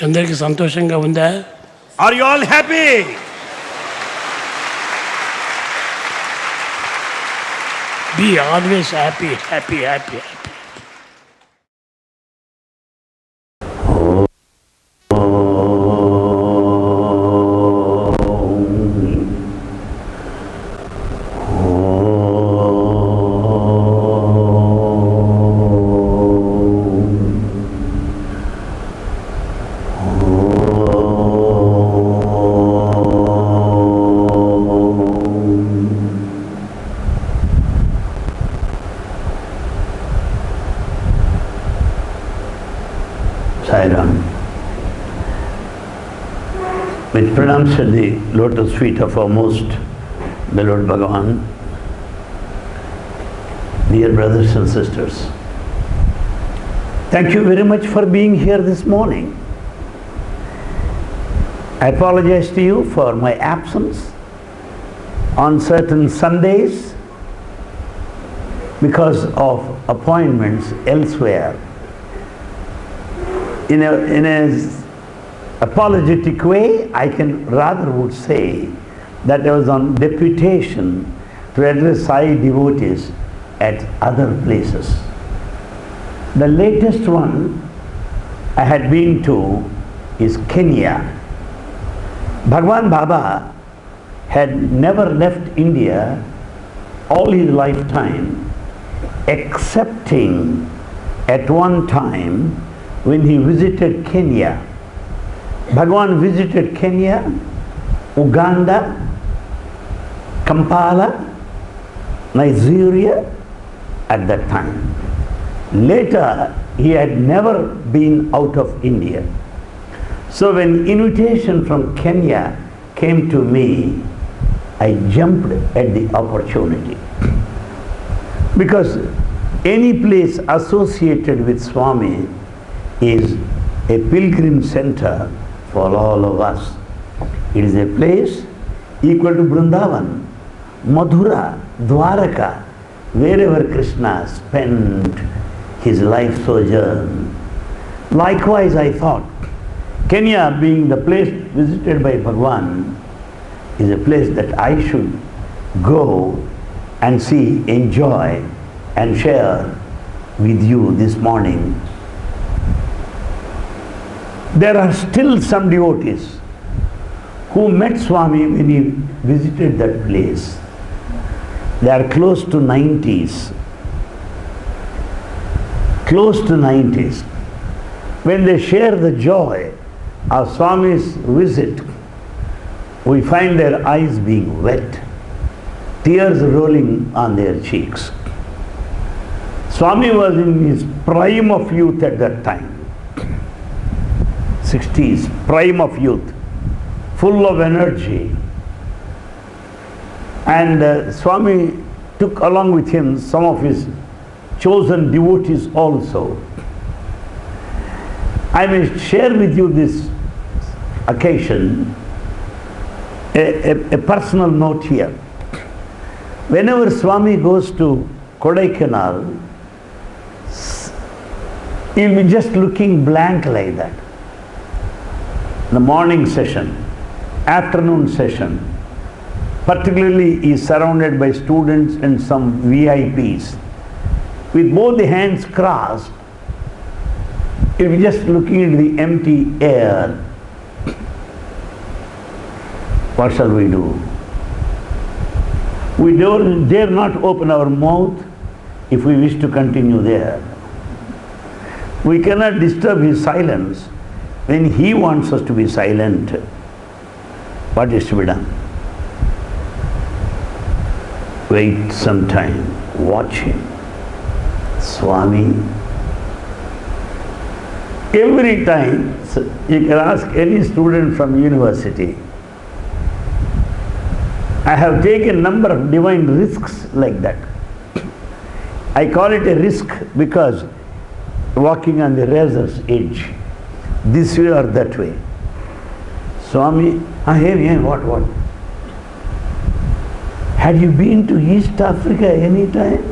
అందరికీ సంతోషంగా ఉందా? Are you all happy? Be always happy, happy, happy, happy. With pranams at the lotus feet of our most beloved Bhagawan, dear brothers and sisters, thank you very much for being here this morning. I apologize to you for my absence on certain Sundays because of appointments elsewhere. In a apologetic way, I can rather would say that I was on deputation to address Sai devotees at other places. The latest one I had been to is Kenya. Bhagawan Baba had never left India all his lifetime, excepting at one time when he visited Kenya. Bhagawan visited Kenya, Uganda, Kampala, Nigeria at that time. Later, he had never been out of India. So when invitation from Kenya came to me, I jumped at the opportunity. Because any place associated with Swami is a pilgrim center for all of us. It is a place equal to Vrindavan, Mathura, Dwaraka, wherever Krishna spent his life sojourn. Likewise, I thought, Kenya being the place visited by Bhagavan is a place that I should go and see, enjoy and share with you this morning. There are still some devotees who met Swami when he visited that place. They are close to 90s. Close to 90s. When they share the joy of Swami's visit, we find their eyes being wet, tears rolling on their cheeks. Swami was in his prime of youth at that time. 60s, prime of youth, full of energy. And Swami took along with him some of his chosen devotees also. I may share with you this occasion a personal note here. Whenever Swami goes to Kodaikanal, he'll be just looking blank like that. The morning session, afternoon session, particularly he is surrounded by students and some VIPs. With both the hands crossed, he'll be just looking into the empty air. What shall we do? We dare not open our mouth if we wish to continue there. We cannot disturb his silence when he wants us to be silent. What is to be done? Wait some time, watch him. Swami. Every time, you can ask any student from university. I have taken number of divine risks like that. I call it a risk because walking on the razor's edge, this way or that way. Swami, here, what? Had you been to East Africa any time?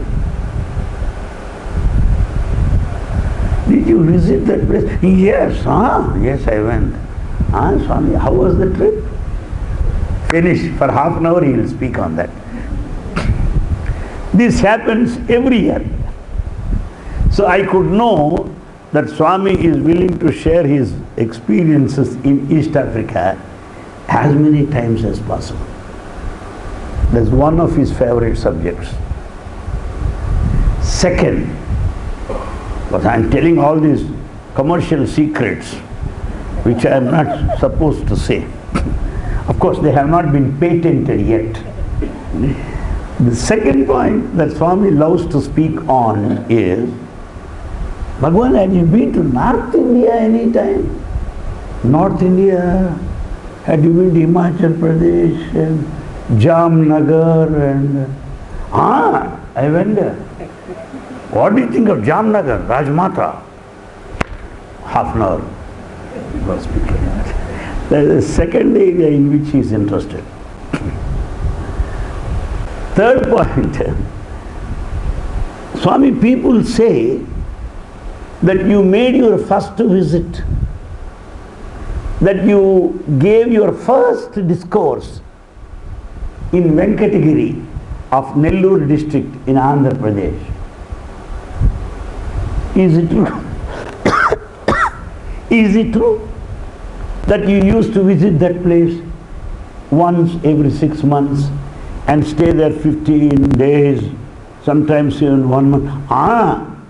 Did you you visit that place? Yes, yes, I went. Swami, how was the trip? Finish. For half an hour he will speak on that. This happens every year. So I could know that Swami is willing to share his experiences in East Africa as many times as possible. That's one of his favorite subjects. Second, but I am telling all these commercial secrets which I am not supposed to say. Of course, they have not been patented yet. The second point that Swami loves to speak on is, Bhagawan, have you been to North India any time? North India? Had you been to Himachal Pradesh and Jamnagar and... I went there. What do you think of Jamnagar, Rajmata? Half an hour he was speaking. That is the second area in which he is interested. Third point, Swami, people say that you made your first visit, that you gave your first discourse in Venkatagiri of Nellore district in Andhra Pradesh. Is it true? Is it true that you used to visit that place once every 6 months and stay there 15 days, sometimes even 1 month?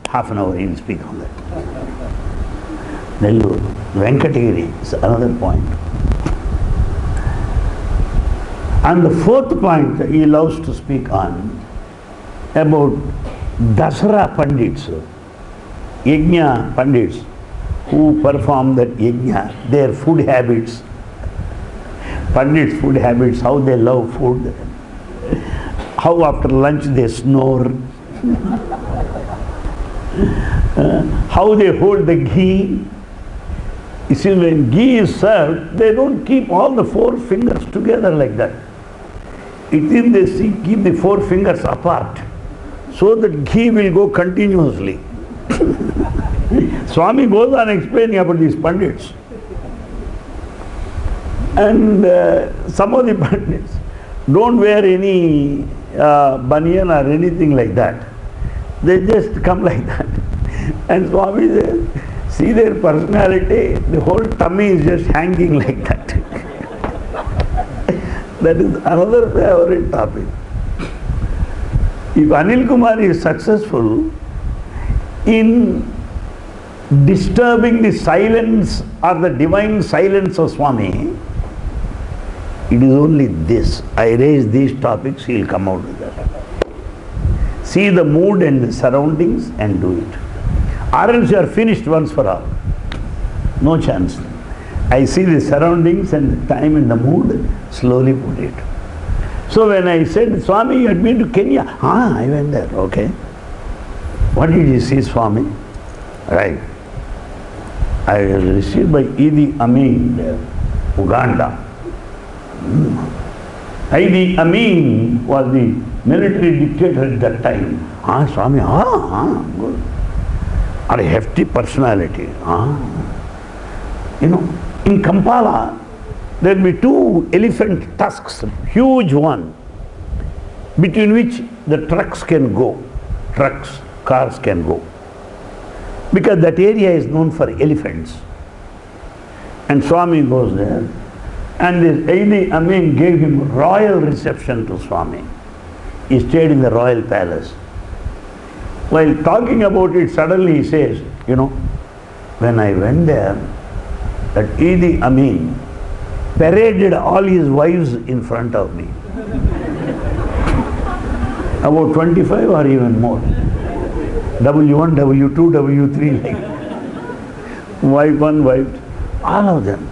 Half an hour he will speak on that. Nellore, Venkatagiri is another point. And the fourth point that he loves to speak on about Dasara Pandits, Yajna Pandits, who perform that Yajna, their food habits, Pandits' food habits, how they love food, how after lunch they snore, how they hold the ghee. You see, when ghee is served, they don't keep all the 4 fingers together like that. It is they keep the 4 fingers apart so that ghee will go continuously. Swami goes on explaining about these Pandits. And some of the Pandits don't wear any banyan or anything like that. They just come like that. And Swami says, see their personality, the whole tummy is just hanging like that. That is another favorite topic. If Anil Kumar is successful in disturbing the silence or the divine silence of Swami, it is only this. I raise these topics, he will come out with that. See the mood and the surroundings and do it. Or else you are finished once for all. No chance. I see the surroundings and the time and the mood, slowly put it. So when I said, Swami, you had been to Kenya? I went there. Okay. What did you see, Swami? Right. I was received by Idi Amin there, Uganda. Idi Amin was the military dictator at that time. Swami, good. A hefty personality. You know, in Kampala, there will be 2 elephant tusks, huge one, between which the trucks can go. Cars can go. Because that area is known for elephants. And Swami goes there. And this Idi Amin gave him royal reception to Swami. He stayed in the royal palace. While talking about it, suddenly he says, you know, when I went there, that Idi Amin paraded all his wives in front of me. About 25 or even more. W1, W2, W3, like wife 1, wife, all of them.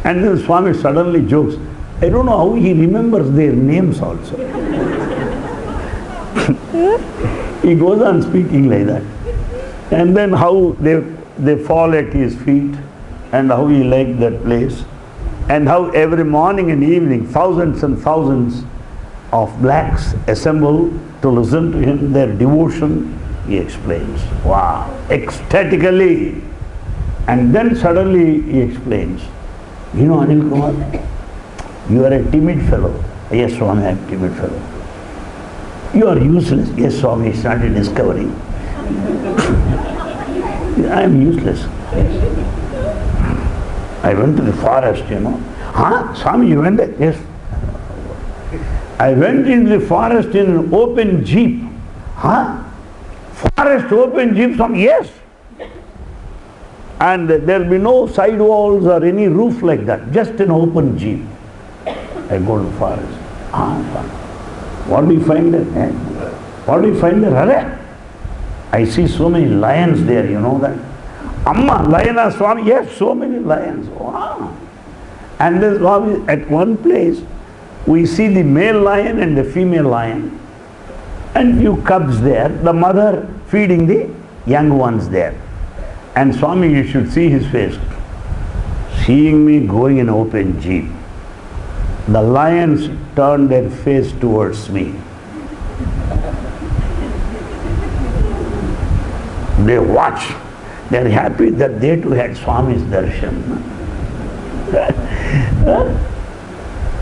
And then Swami suddenly jokes, I don't know how he remembers their names also. He goes on speaking like that. And then how they fall at his feet and how he liked that place. And how every morning and evening thousands and thousands of blacks assemble to listen to him, their devotion he explains. Wow, ecstatically. And then suddenly he explains, you know, Anil Kumar, you are a timid fellow. Yes, Swami, I am a timid fellow. You are useless. Yes, Swami, started discovering. I am useless. I went to the forest, you know. Huh? Swami, you went there? Yes. I went into the forest in an open jeep. Huh? Forest open jeep, Swami? Yes. And there will be no side walls or any roof like that. Just an open jeep. I go to the forest. What do you find there? Eh? What do you find there? Hare? I see so many lions there, you know that? Amma, lion, Swami? Yes, so many lions. Wow. And then Swami, at one place, we see the male lion and the female lion. And few cubs there, the mother feeding the young ones there. And Swami, you should see his face. Seeing me going in open jeep, the lions turned their face towards me. They watch. They are happy that they too had Swami's darshan.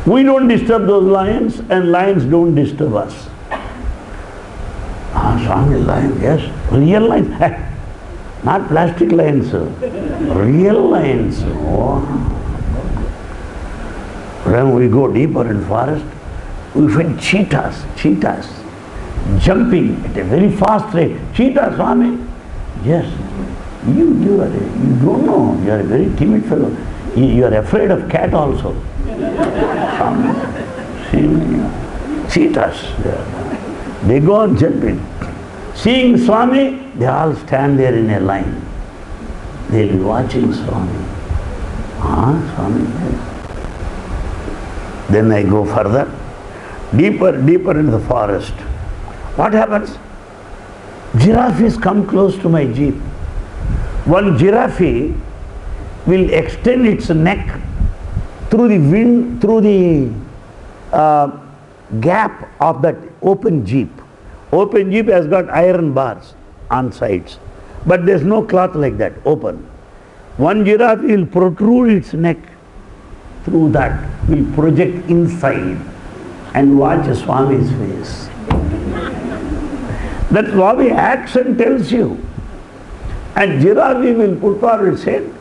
We don't disturb those lions, and lions don't disturb us. Swami, lion, yes, real lions. Not plastic lions, real lions. Oh. When we go deeper in forest, we find cheetahs, jumping at a very fast rate. Cheetah, Swami. Yes, you don't know. You are a very timid fellow. You are afraid of cat also. Cheetahs, they go on jumping. Seeing Swami, they all stand there in a line. They'll be watching Swami. Swami. Then I go further, deeper into the forest. What happens? Giraffes come close to my jeep. One giraffe will extend its neck through the wind, through the gap of that open jeep. Open jeep has got iron bars on sides, but there's no cloth like that, open. One giraffe will protrude its neck through that, will project inside and watch Swami's face. That Swami acts and tells you. And giraffe will put forward its head,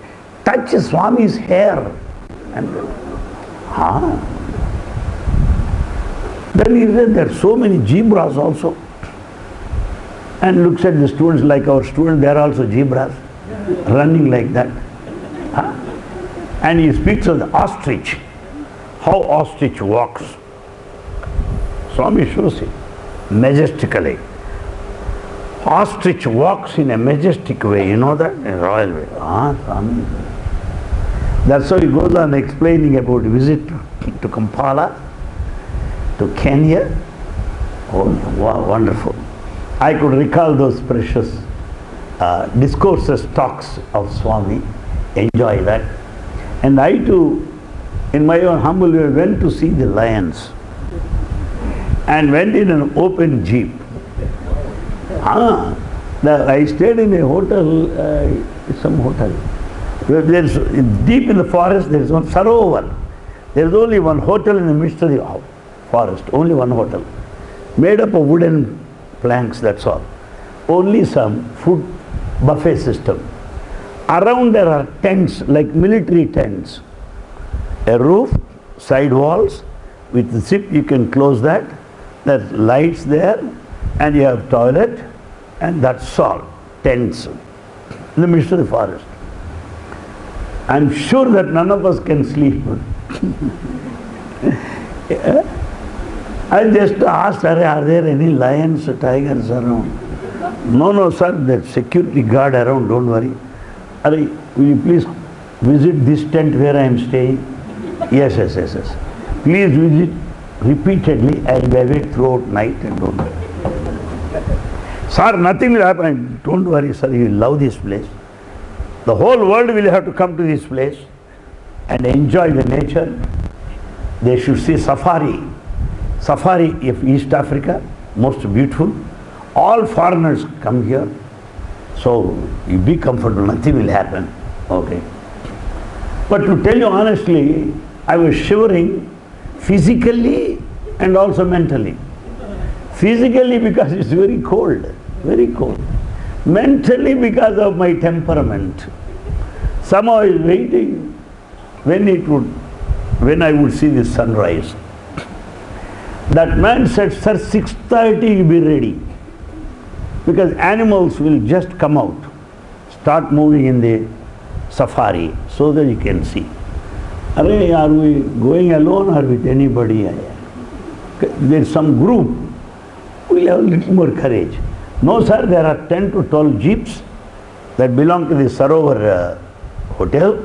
touch Swami's hair. And then he said there are so many zebras also. And looks at the students like our students, they are also zebras, running like that. And he speaks of the ostrich, how ostrich walks. Swami shows it majestically. Ostrich walks in a majestic way, you know that? A royal way. Swami. That's how he goes on explaining about visit to Kampala, to Kenya. Oh, wow, wonderful. I could recall those precious discourses, talks of Swami, enjoy that. And I too, in my own humble way, went to see the lions and went in an open jeep. I stayed in a hotel, some hotel. There's, deep in the forest, there is one Sarovar. There is only one hotel in the midst of the forest, only one hotel. Made up of wooden planks, that's all. Only some food buffet system. Around there are tents, like military tents. A roof, side walls, with the zip you can close that. There's lights there, and you have toilet, and that's all. Tents in the midst of the forest. I'm sure that none of us can sleep. I just asked, are there any lions or tigers around? No, sir, there's security guard around, don't worry. Will you please visit this tent where I am staying? Yes. Please visit repeatedly. I will be awake throughout night and don't worry. Sir, nothing will happen. Don't worry, sir, you will love this place. The whole world will have to come to this place and enjoy the nature. They should see safari. Safari of East Africa, most beautiful. All foreigners come here. So you be comfortable, nothing will happen. Okay. But to tell you honestly, I was shivering physically and also mentally. Physically because it's very cold, very cold. Mentally because of my temperament. Somehow I was waiting when I would see the sunrise. That man said, sir, 6:30 you be ready. Because animals will just come out, start moving in the safari so that you can see. Are we going alone or with anybody? There's some group, we'll have a little more courage. No sir, there are 10 to 12 jeeps that belong to the Sarovar hotel,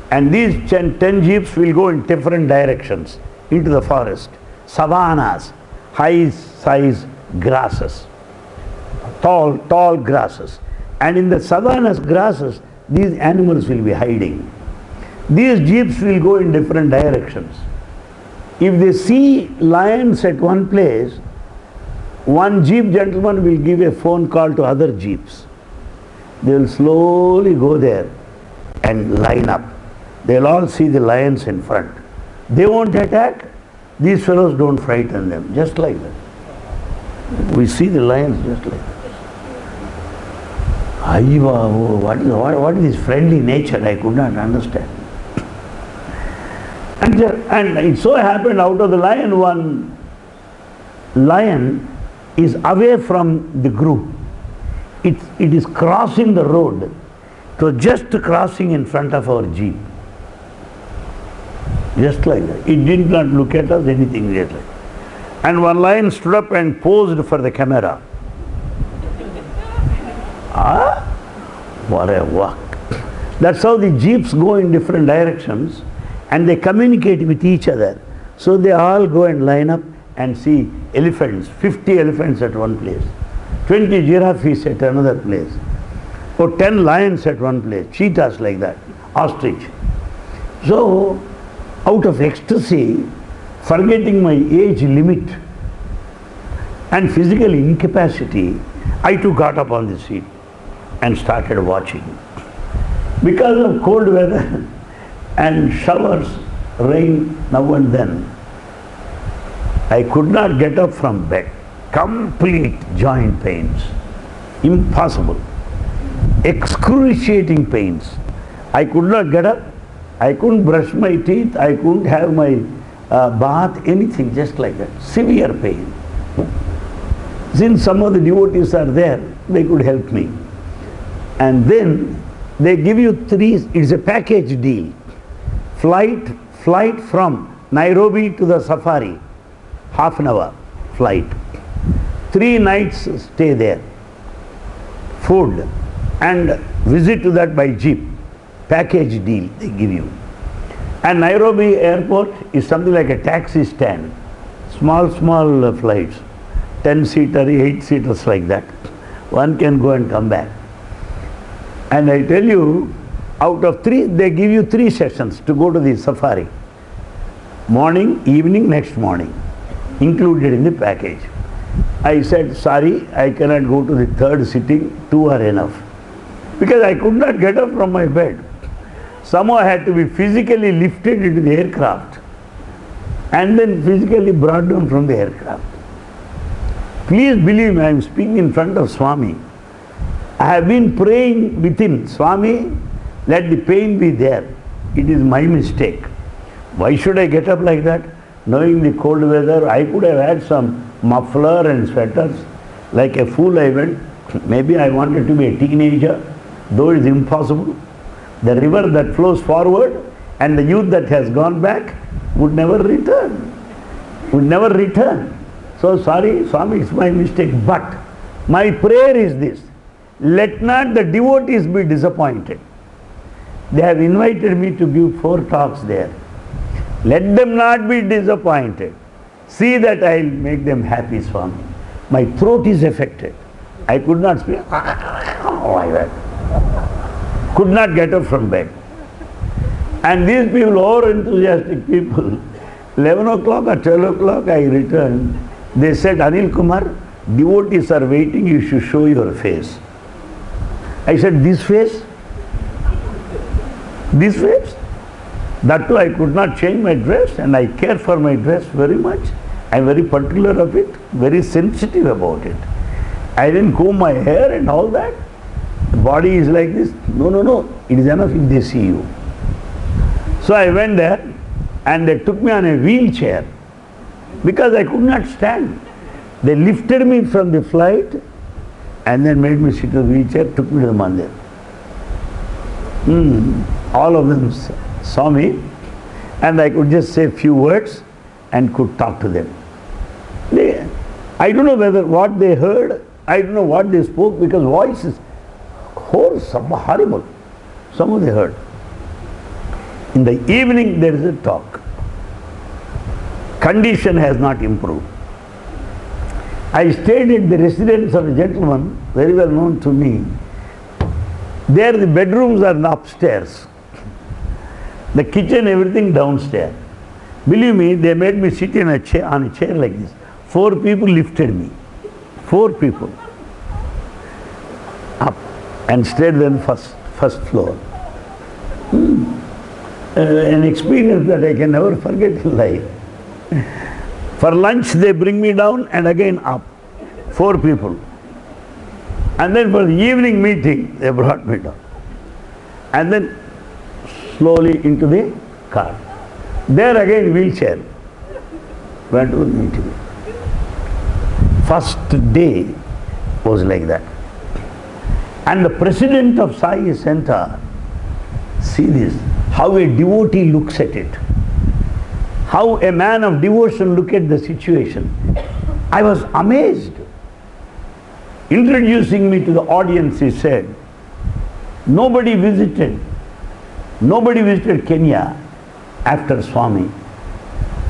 and these 10 jeeps will go in different directions into the forest. Savannas, high size grasses, tall grasses. And in the savannas grasses, these animals will be hiding. These jeeps will go in different directions. If they see lions at one place, one jeep gentleman will give a phone call to other jeeps. They will slowly go there and line up. They will all see the lions in front. They won't attack. These fellows don't frighten them. Just like that. We see the lions just like that. What is this friendly nature? I could not understand. And it so happened out of the lion, one lion is away from the group. It is crossing the road. It was just crossing in front of our jeep. Just like that. It did not look at us, anything just like that. And one lion stood up and posed for the camera. What a walk. That's how the jeeps go in different directions and they communicate with each other. So they all go and line up and see elephants, 50 elephants at one place, 20 giraffes at another place, or 10 lions at one place, cheetahs like that, ostrich. So, out of ecstasy, forgetting my age limit and physical incapacity, I too got up on the seat and started watching. Because of cold weather and showers, rain now and then, I could not get up from bed. Complete joint pains. Impossible. Excruciating pains. I could not get up. I couldn't brush my teeth. I couldn't have my bath, anything, just like that. Severe pain. Since some of the devotees are there, they could help me. And then they give you it's a package deal. Flight from Nairobi to the safari, half an hour flight. 3 nights stay there. Food and visit to that by jeep. Package deal they give you. And Nairobi airport is something like a taxi stand. Small flights. 10-seater, 8-seaters like that. One can go and come back. And I tell you, out of 3, they give you 3 sessions to go to the safari. Morning, evening, next morning, included in the package. I said, sorry, I cannot go to the 3rd sitting, 2 are enough. Because I could not get up from my bed. Somehow I had to be physically lifted into the aircraft and then physically brought down from the aircraft. Please believe me, I am speaking in front of Swami. I have been praying within, Swami, let the pain be there. It is my mistake. Why should I get up like that? Knowing the cold weather, I could have had some muffler and sweaters. Like a fool I went. Maybe I wanted to be a teenager, though it is impossible. The river that flows forward and the youth that has gone back would never return. Would never return. So sorry, Swami, it's my mistake. But my prayer is this. Let not the devotees be disappointed. They have invited me to give 4 talks there. Let them not be disappointed. See that I will make them happy, Swami. My throat is affected. I could not speak. Like that. Could not get up from bed. And these people, over-enthusiastic people, 11 o'clock or 12 o'clock I returned. They said, Anil Kumar, devotees are waiting, you should show your face. I said, this face? This face? That too I could not change my dress, and I care for my dress very much. I am very particular of it, very sensitive about it. I didn't comb my hair and all that. The body is like this. No, no, no. It is enough if they see you. So I went there and they took me on a wheelchair because I could not stand. They lifted me from the flight and then made me sit in the wheelchair, took me to the mandir. All of them saw me and I could just say a few words and could talk to them. I don't know whether what they heard, I don't know what they spoke because voices hoarse, horrible. Some of they heard. In the evening there is a talk. Condition has not improved. I stayed at the residence of a gentleman, very well known to me. There the bedrooms are upstairs. The kitchen, everything downstairs. Believe me, they made me sit in a chair, on a chair like this. 4 people lifted me. 4 people. Up and stayed on first floor. An experience that I can never forget in life. For lunch they bring me down and again up. 4 people. And then for the evening meeting they brought me down. And then slowly into the car. There again wheelchair. Went to the meeting. First day was like that. And the president of Sai Center, see this, how a devotee looks at it. How a man of devotion look at the situation. I was amazed. Introducing me to the audience, he said, nobody visited Kenya after Swami.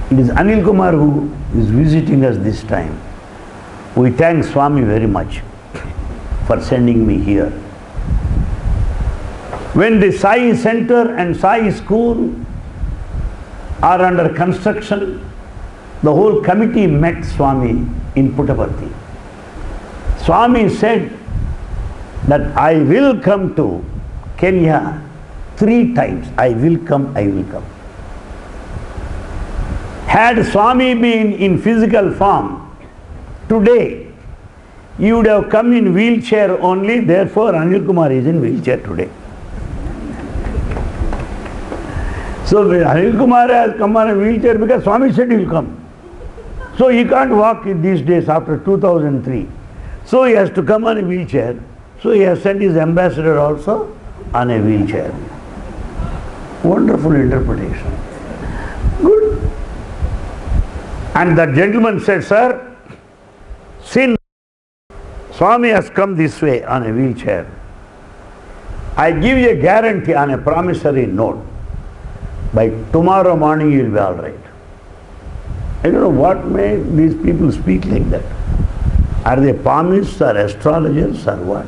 It is Anil Kumar who is visiting us this time. We thank Swami very much for sending me here. When the Sai Center and Sai School are under construction, the whole committee met Swami in Puttaparthi. Swami said that I will come to Kenya 3 times. I will come, I will come. Had Swami been in physical form, today, he would have come in wheelchair only, therefore Anil Kumar is in wheelchair today. So Anil Kumar has come on a wheelchair because Swami said he will come. So he can't walk in these days after 2003. So he has to come on a wheelchair. So he has sent his ambassador also on a wheelchair. Wonderful interpretation. Good. And that gentleman said, sir, since Swami has come this way on a wheelchair, I give you a guarantee on a promissory note. By tomorrow morning you will be all right. I don't know what made these people speak like that. Are they palmists or astrologers or what?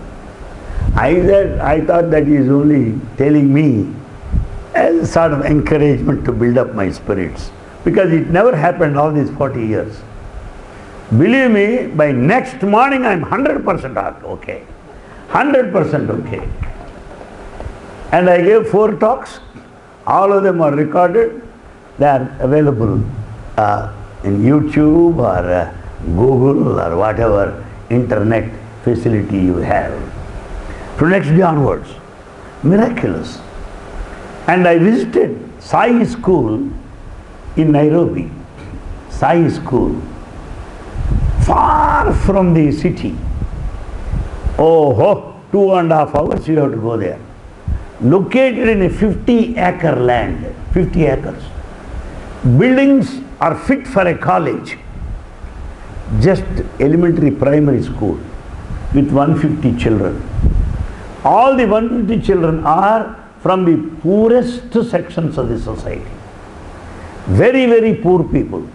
I thought that he is only telling me as a sort of encouragement to build up my spirits. Because it never happened all these 40 years. Believe me, by next morning I am 100% okay. 100% okay. And I gave 4 talks. All of them are recorded. They are available in YouTube or Google or whatever internet facility you have. From next day onwards. Miraculous. And I visited Sai School in Nairobi. Sai School. Far from the city. Oh, 2.5 hours you have to go there. Located in a 50-acre land. 50 acres. Buildings are fit for a college. Just elementary primary school with 150 children. All the 150 children are from the poorest sections of the society. Very, very poor people.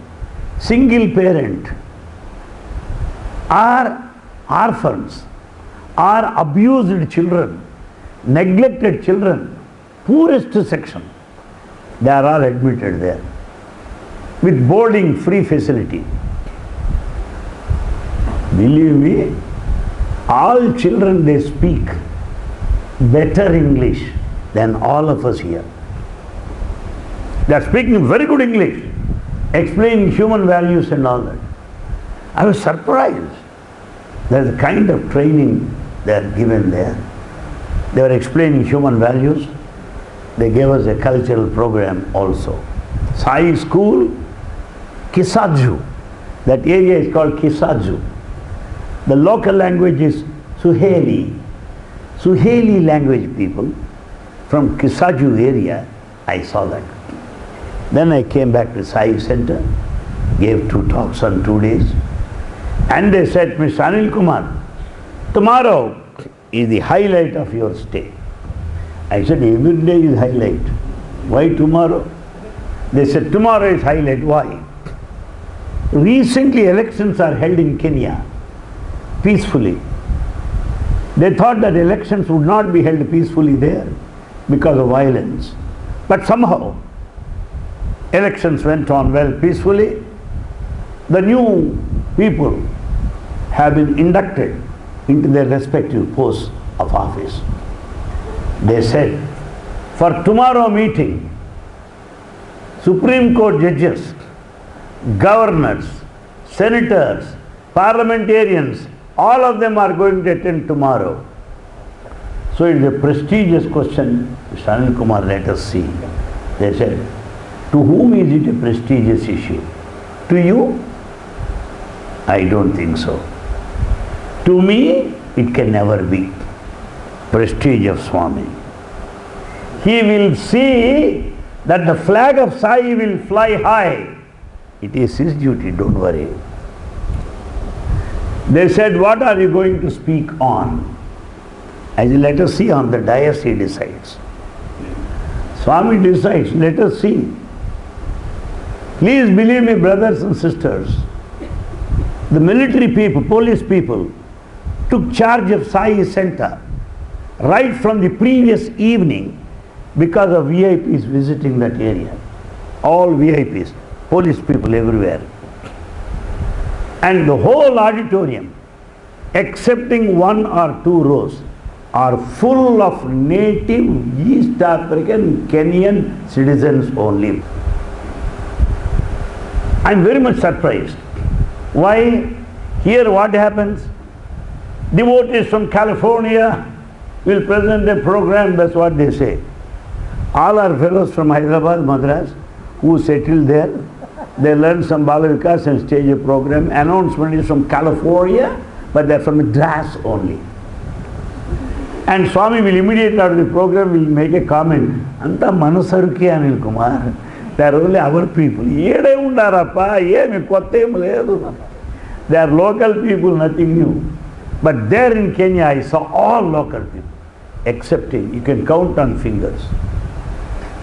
Single parent. Are orphans. Are abused children. Neglected children. Poorest section. They are all admitted there. With boarding free facility. Believe me, all children, they speak better English than all of us here. They are speaking very good English, explaining human values and all that. I was surprised. There's a kind of training they are given there. They were explaining human values. They gave us a cultural program also. Sai school, Kisaju. That area is called Kisaju. The local language is Suheli. Suheli language people from Kisaju area, I saw that. Then I came back to Sai Center, gave 2 talks on 2 days. And they said, Mr. Anil Kumar, tomorrow is the highlight of your stay. I said, every day is highlight. Why tomorrow? They said, tomorrow is highlight. Why? Recently elections are held in Kenya, peacefully. They thought that elections would not be held peacefully there because of violence. But somehow, elections went on well peacefully. The new people have been inducted into their respective posts of office. They said, for tomorrow meeting, Supreme Court judges, governors, senators, parliamentarians, all of them are going to attend tomorrow. So it is a prestigious question. Mr. Anil Kumar, let us see. They said, to whom is it a prestigious issue? To you? I don't think so. To me, it can never be. Prestige of Swami. He will see that the flag of Sai will fly high. It is his duty, don't worry. They said, what are you going to speak on? I said, let us see, on the dais he decides. Swami decides, let us see. Please believe me, brothers and sisters, the military people, police people, took charge of Sai Center right from the previous evening because of VIPs visiting that area. All VIPs, police people everywhere. And the whole auditorium, excepting 1 or 2 rows, are full of native East African, Kenyan citizens only. I am very much surprised. Why? Here what happens? Devotees from California will present a program, that's what they say. All our fellows from Hyderabad, Madras, who settled there, they learn some Bala Vikas and stage a program. Announcement is from California, but they're from Madras only. And Swami will immediately after the program will make a comment. Anta Manasaruki Anil Kumar. They are only our people. They are local people, nothing new. But there in Kenya, I saw all local people, excepting, you can count on fingers,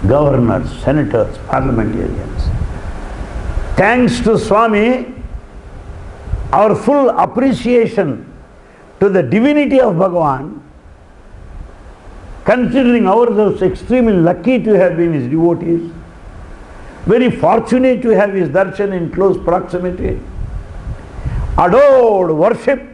governors, senators, parliamentarians. Thanks to Swami, our full appreciation to the divinity of Bhagawan, considering ourselves extremely lucky to have been his devotees, very fortunate to have his darshan in close proximity, adored, worshipped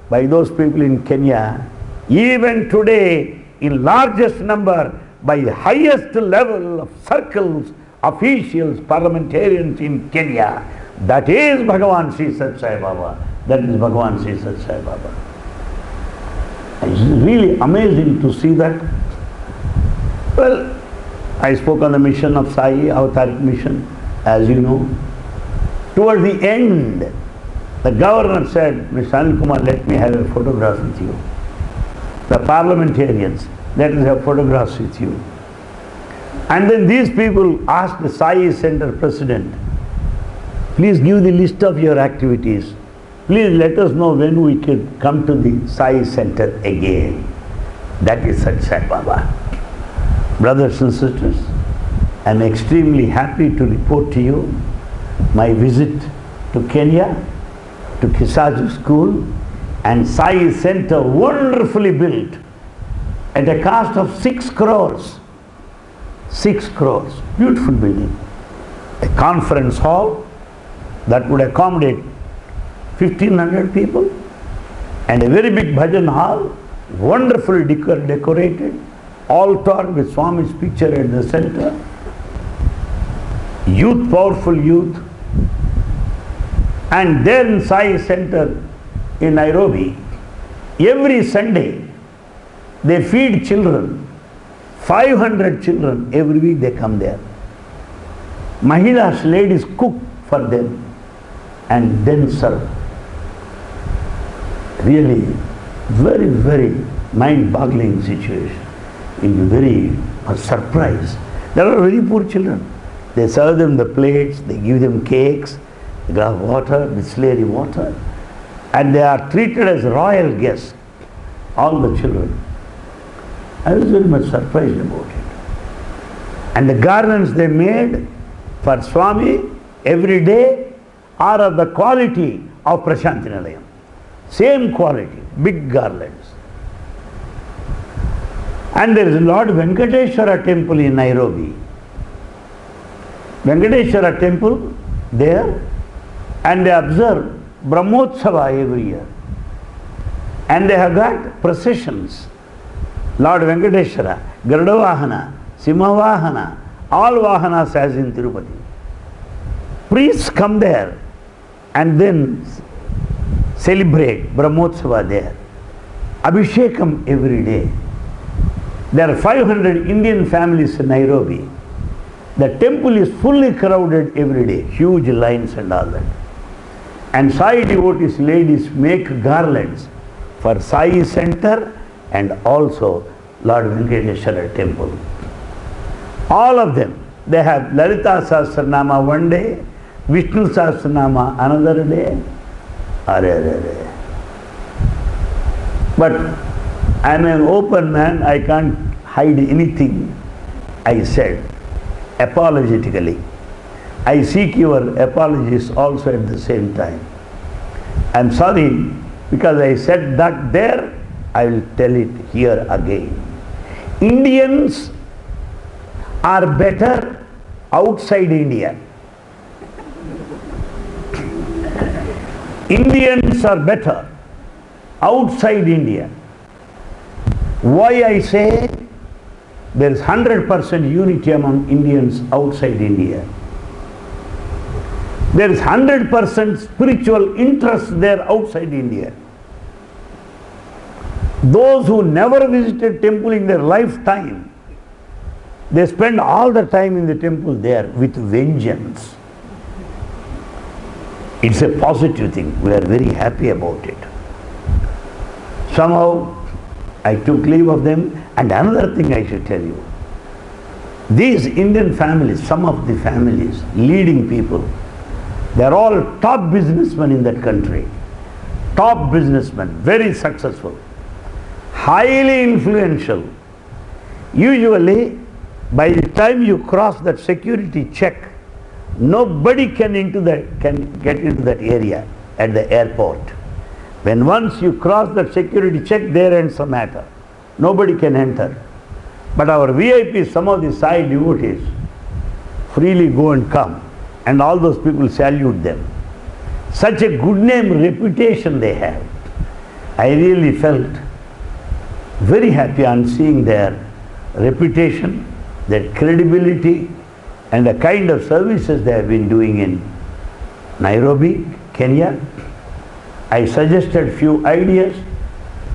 by those people in Kenya, even today in largest number, by the highest level of circles, officials, parliamentarians in Kenya. That is Bhagawan Sri Sat Sai Baba. That is Bhagawan Sri Sat Sai Baba. It's really amazing to see that. Well, I spoke on the mission of Sai, Avataric mission, as you know. Toward the end, the governor said, Mr. Anil Kumar, let me have a photograph with you. The parliamentarians, let us have photographs with you. And then these people asked the Sai Center president, please give the list of your activities. Please let us know when we can come to the Sai Center again. That is Sat Sai Baba. Brothers and sisters, I am extremely happy to report to you my visit to Kenya, to Kisaju School, and Sai Center, wonderfully built at a cost of 6 crores. 6 crores, beautiful building. A conference hall that would accommodate 1,500 people, and a very big bhajan hall, wonderfully decorated, altar with Swami's picture at the center, youth, powerful youth. And there in Sai Center in Nairobi, every Sunday they feed children, 500 children every week they come there. Mahilas, ladies cook for them and then serve. Really very, very mind-boggling situation. You'll be very surprised. There are very poor children. They serve them the plates, they give them cakes, a glass of water, distillery water, and they are treated as royal guests, all the children. I was very much surprised about it. And the garlands they made for Swami every day are of the quality of Prashanti Nilayam. Same quality, big garlands. And there is Lord Venkateshwara temple in Nairobi. Venkateshwara temple there, and they observe Brahmotsava every year. And they have got processions. Lord Venkateshwara, Garuda Simhavahana, all Vahanas as in Tirupati. Priests come there and then celebrate Brahmotsava there. Abhishekam every day. There are 500 Indian families in Nairobi. The temple is fully crowded every day, huge lines and all that. And Sai devotees, ladies, make garlands for Sai Center and also Lord Venkateshwara temple. All of them, they have Lalita Sahasranama one day, Vishnu Sahasranama another day. But I am an open man, I can't hide anything. I said, apologetically. I seek your apologies also at the same time. I am sorry because I said that there, I will tell it here again. Indians are better outside India. Indians are better outside India. Why I say there is 100% unity among Indians outside India. There is 100% spiritual interest there outside India. Those who never visited temple in their lifetime, they spend all the time in the temple there with vengeance. It's a positive thing. We are very happy about it. Somehow I took leave of them. And another thing I should tell you. These Indian families, some of the families, leading people, they are all top businessmen in that country. Top businessmen, very successful, highly influential. Usually, by the time you cross that security check, nobody can get into that area at the airport. When once you cross that security check, there ends the matter. Nobody can enter. But our VIPs, some of the Sai devotees, freely go and come. And all those people salute them. Such a good name, reputation they have. I really felt very happy on seeing their reputation, their credibility, and the kind of services they have been doing in Nairobi, Kenya. I suggested few ideas,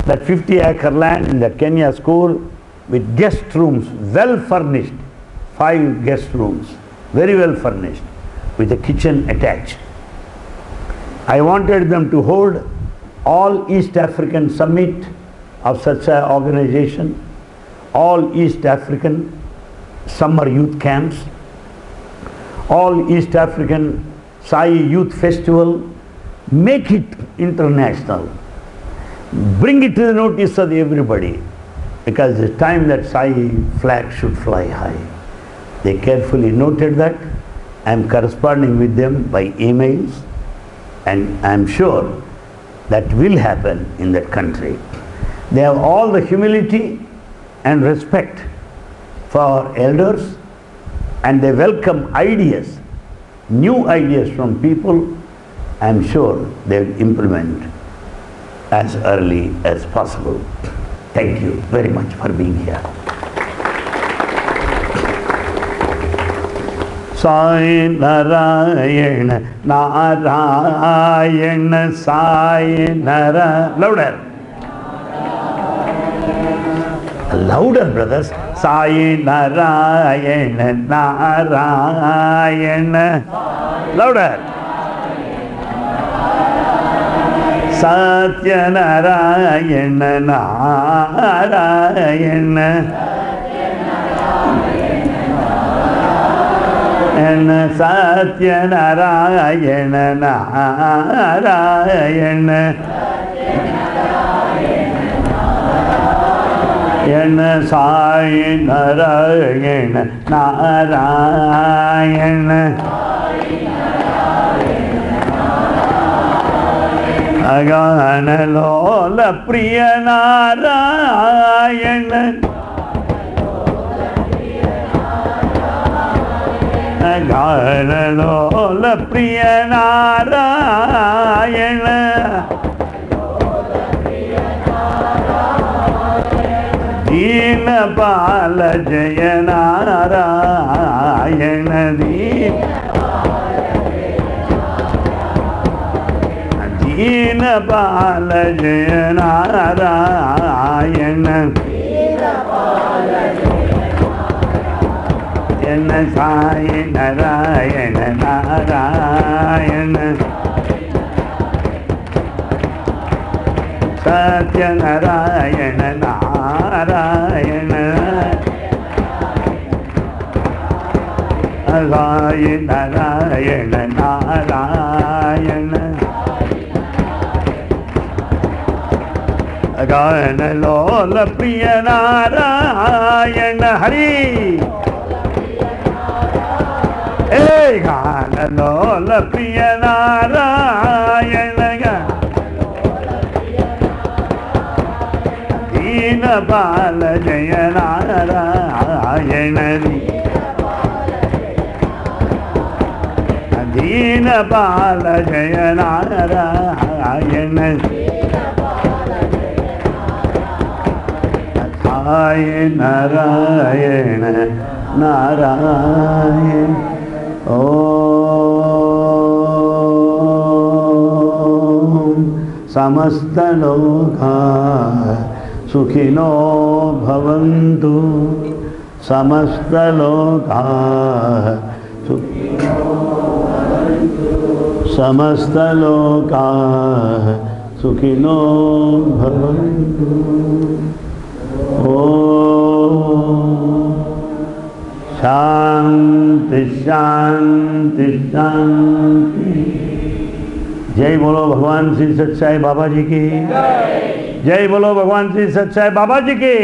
that 50-acre land in the Kenya school with guest rooms, well furnished, 5 guest rooms, very well furnished, with a kitchen attached. I wanted them to hold all East African summit of such an organization, all East African summer youth camps, all East African Sai Youth Festival, make it international. Bring it to the notice of everybody, because it's time that Sai flag should fly high. They carefully noted that. I am corresponding with them by emails, and I am sure that will happen in that country. They have all the humility and respect for elders, and they welcome ideas, new ideas from people, I am sure they will implement as early as possible. Thank you very much for being here. Sai Narayana, Narayana, Sai Narayana. Louder. Louder, brothers. Sai Narayana, Narayana. Louder. Sathya Narayana, Narayana. And Sathya Narayana, Narayana. And Sai Narayana, Narayana. Agana Lola Priya Narayana. Agana Lola Priya Narayana. Dina Bala Jaya Narayana. Dina Bala Jaya Narayana. Yana Sai Narayana, Narayana. Sathya Narayana, Narayana. Sai Narayana, Narayana. Agana Lola Priya Narayana, Hari. Hey, Gana Lola Priya Narayana. Dina Bala Jaya Narayana. Dina Bala Jaya Narayana. Sai Narayana, Narayana. Om Samasta Loka Sukhino Bhavantu. Samasta Loka Sukhino Bhavantu. Samasta Loka Sukhino Bhavantu. Om Shanti, Shanti, Shanti. जय बोलो भगवान श्री सच्चाई बाबा जी की जय। जय बोलो भगवान श्री सच्चाई बाबा जी की।